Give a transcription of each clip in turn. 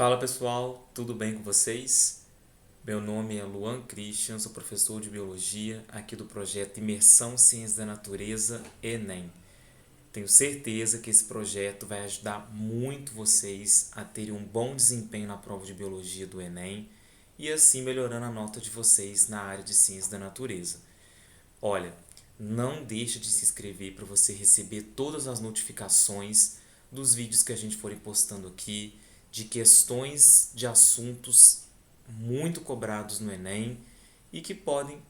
Fala pessoal, tudo bem com vocês? Meu nome é Luan Christian, sou professor de Biologia aqui do projeto Imersão Ciência da Natureza Enem. Tenho certeza que esse projeto vai ajudar muito vocês a terem um bom desempenho na prova de Biologia do Enem e assim melhorando a nota de vocês na área de Ciência da Natureza. Olha, não deixe de se inscrever para você receber todas as notificações dos vídeos que a gente for postando aqui, de questões de assuntos muito cobrados no Enem e que podem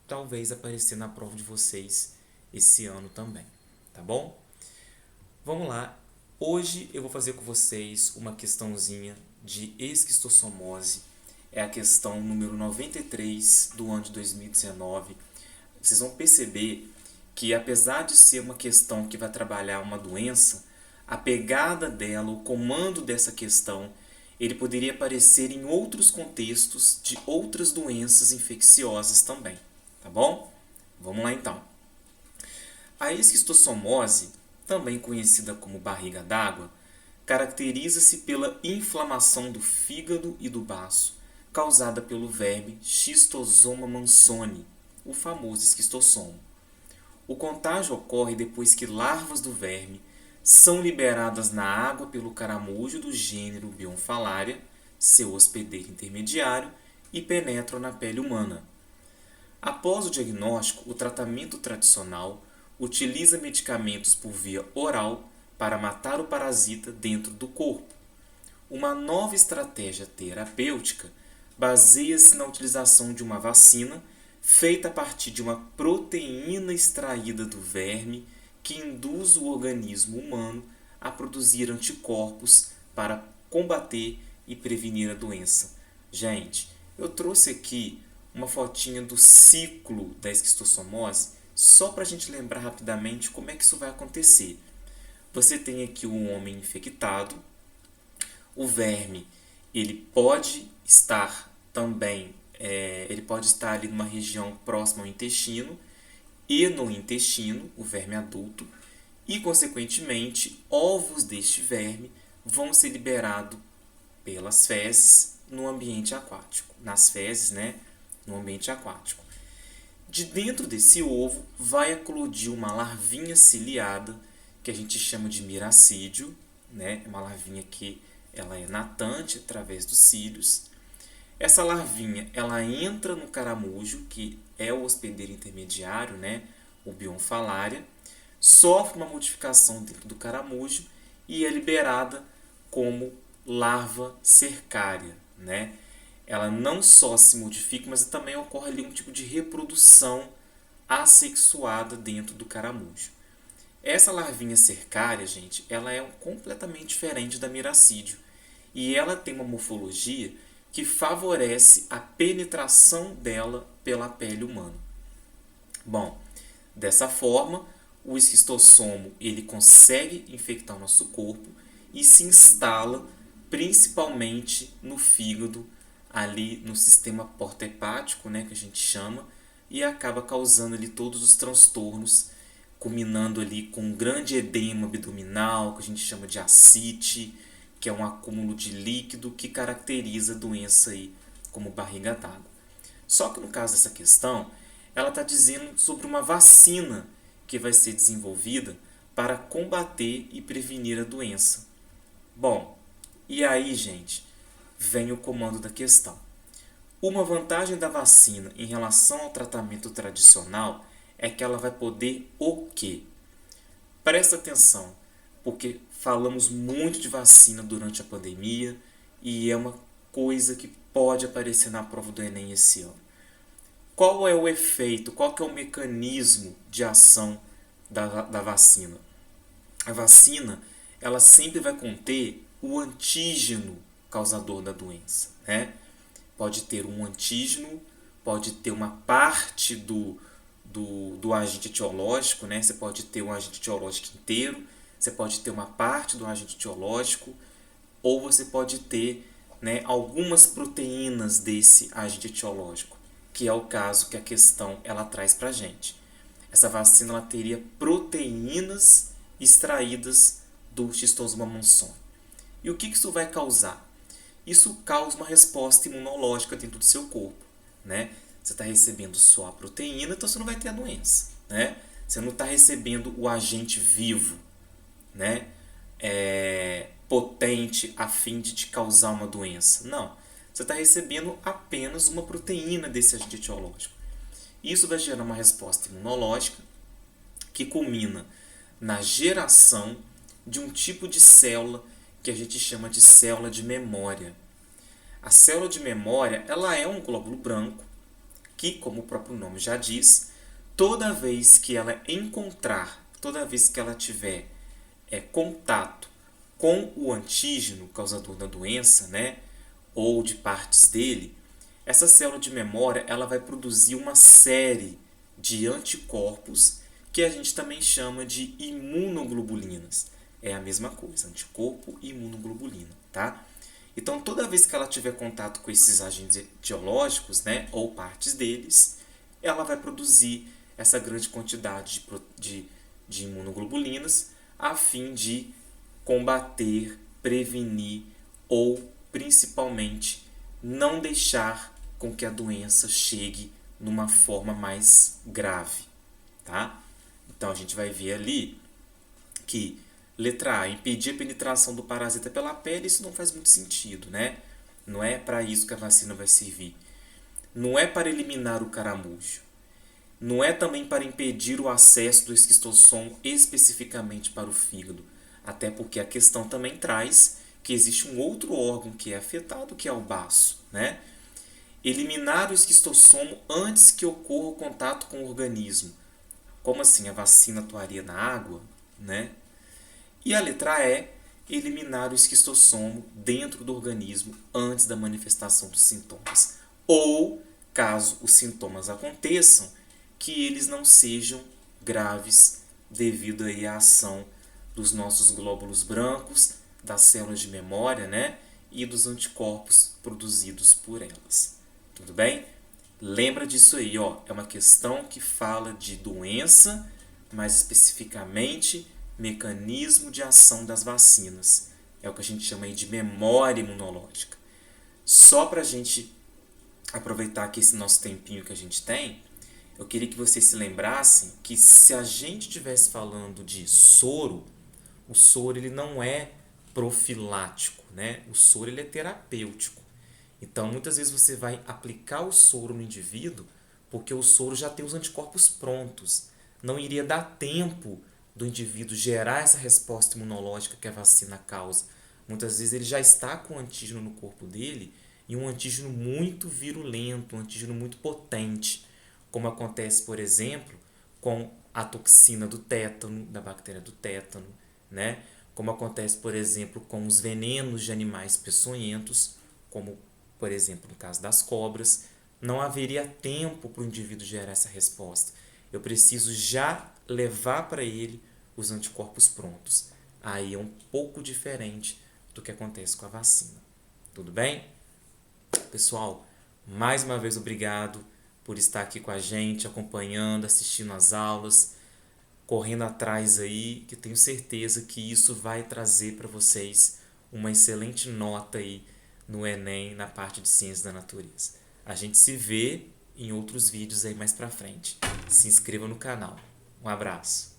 talvez aparecer na prova de vocês esse ano também, tá bom? Vamos lá. Hoje eu vou fazer com vocês uma questãozinha de esquistossomose. É a questão número 93 do ano de 2019. Vocês vão perceber que, apesar de ser uma questão que vai trabalhar uma doença, a pegada dela, o comando dessa questão, ele poderia aparecer em outros contextos de outras doenças infecciosas também, tá bom? Vamos lá então. A esquistossomose, também conhecida como barriga d'água, caracteriza-se pela inflamação do fígado e do baço, causada pelo verme Schistosoma mansoni, o famoso esquistossomo. O contágio ocorre depois que larvas do verme são liberadas na água pelo caramujo do gênero Bionfalaria, seu hospedeiro intermediário, e penetram na pele humana. Após o diagnóstico, o tratamento tradicional utiliza medicamentos por via oral para matar o parasita dentro do corpo. Uma nova estratégia terapêutica baseia-se na utilização de uma vacina feita a partir de uma proteína extraída do verme que induz o organismo humano a produzir anticorpos para combater e prevenir a doença. Gente, eu trouxe aqui uma fotinha do ciclo da esquistossomose só para a gente lembrar rapidamente como é que isso vai acontecer. Você tem aqui um homem infectado, o verme ele pode estar também, ele pode estar ali numa região próxima ao intestino e no intestino, o verme adulto, e consequentemente ovos deste verme vão ser liberados pelas fezes no ambiente aquático, nas fezes, né, no ambiente aquático. De dentro desse ovo vai eclodir uma larvinha ciliada que a gente chama de miracídio, né, é uma larvinha que ela é natante através dos cílios. Essa larvinha ela entra no caramujo, que é o hospedeiro intermediário, né, o Bionfalaria, sofre uma modificação dentro do caramujo e é liberada como larva cercária, né? Ela não só se modifica, mas também ocorre ali um tipo de reprodução assexuada dentro do caramujo. Essa larvinha cercária, gente, ela é completamente diferente da miracídio e ela tem uma morfologia que favorece a penetração dela pela pele humana. Bom, dessa forma, o esquistossomo ele consegue infectar o nosso corpo e se instala principalmente no fígado, ali no sistema porta-hepático, né, que a gente chama, e acaba causando ali todos os transtornos, culminando ali com um grande edema abdominal, que a gente chama de ascite, que é um acúmulo de líquido que caracteriza a doença aí como barriga d'água. Só que no caso dessa questão, ela está dizendo sobre uma vacina que vai ser desenvolvida para combater e prevenir a doença. Bom, e aí, gente, vem o comando da questão. Uma vantagem da vacina em relação ao tratamento tradicional é que ela vai poder o quê? Presta atenção, porque falamos muito de vacina durante a pandemia e é uma coisa que pode aparecer na prova do Enem esse ano. Qual é o efeito, qual que é o mecanismo de ação da vacina? A vacina ela sempre vai conter o antígeno causador da doença, né? Pode ter um antígeno, pode ter uma parte do agente etiológico, né? Você pode ter um agente etiológico inteiro, você pode ter uma parte do agente etiológico, ou você pode ter, né, algumas proteínas desse agente etiológico, que é o caso que a questão ela traz para a gente. Essa vacina ela teria proteínas extraídas do Schistosoma mansoni. E o que isso vai causar? isso causa uma resposta imunológica dentro do seu corpo, né? Você está recebendo só a proteína, então você não vai ter a doença, né? Você não está recebendo o agente vivo, né? Potente a fim de te causar uma doença. Não. Você está recebendo apenas uma proteína desse agente etiológico. Isso vai gerar uma resposta imunológica que culmina na geração de um tipo de célula que a gente chama de célula de memória. A célula de memória, ela é um glóbulo branco que, como o próprio nome já diz, toda vez que ela tiver contato com o antígeno causador da doença, né, ou de partes dele, essa célula de memória ela vai produzir uma série de anticorpos que a gente também chama de imunoglobulinas. É a mesma coisa, anticorpo e imunoglobulina, tá? Então, toda vez que ela tiver contato com esses agentes etiológicos, né, ou partes deles, ela vai produzir essa grande quantidade de imunoglobulinas a fim de combater, prevenir ou, principalmente, não deixar com que a doença chegue numa forma mais grave, tá? Então, a gente vai ver ali que letra A, impedir a penetração do parasita pela pele, isso não faz muito sentido, né? Não é para isso que a vacina vai servir. Não é para eliminar o caramujo. Não é também para impedir o acesso do esquistossomo especificamente para o fígado. Até porque a questão também traz que existe um outro órgão que é afetado, que é o baço, né? Eliminar o esquistossomo antes que ocorra o contato com o organismo. Como assim a vacina atuaria na água, né? E a letra E, eliminar o esquistossomo dentro do organismo antes da manifestação dos sintomas. Ou, caso os sintomas aconteçam, que eles não sejam graves devido aí à ação dos nossos glóbulos brancos, das células de memória, né? E dos anticorpos produzidos por elas. Tudo bem? Lembra disso aí, ó. É uma questão que fala de doença, mais especificamente mecanismo de ação das vacinas. É o que a gente chama aí de memória imunológica. Só para a gente aproveitar aqui esse nosso tempinho que a gente tem, eu queria que vocês se lembrassem que se a gente estivesse falando de soro, o soro ele não é profilático, né? O soro ele é terapêutico. Então, muitas vezes você vai aplicar o soro no indivíduo porque o soro já tem os anticorpos prontos. Não iria dar tempo do indivíduo gerar essa resposta imunológica que a vacina causa. Muitas vezes ele já está com o antígeno no corpo dele e um antígeno muito virulento, um antígeno muito potente, como acontece, por exemplo, com a toxina do tétano, da bactéria do tétano, né? Como acontece, por exemplo, com os venenos de animais peçonhentos, como, por exemplo, no caso das cobras. Não haveria tempo para o indivíduo gerar essa resposta. Eu preciso já levar para ele os anticorpos prontos. Aí é um pouco diferente do que acontece com a vacina. Tudo bem? Pessoal, mais uma vez obrigado por estar aqui com a gente, acompanhando, assistindo às aulas, correndo atrás aí, que tenho certeza que isso vai trazer para vocês uma excelente nota aí no Enem, na parte de Ciências da Natureza. A gente se vê em outros vídeos aí mais pra frente. Se inscreva no canal. Um abraço.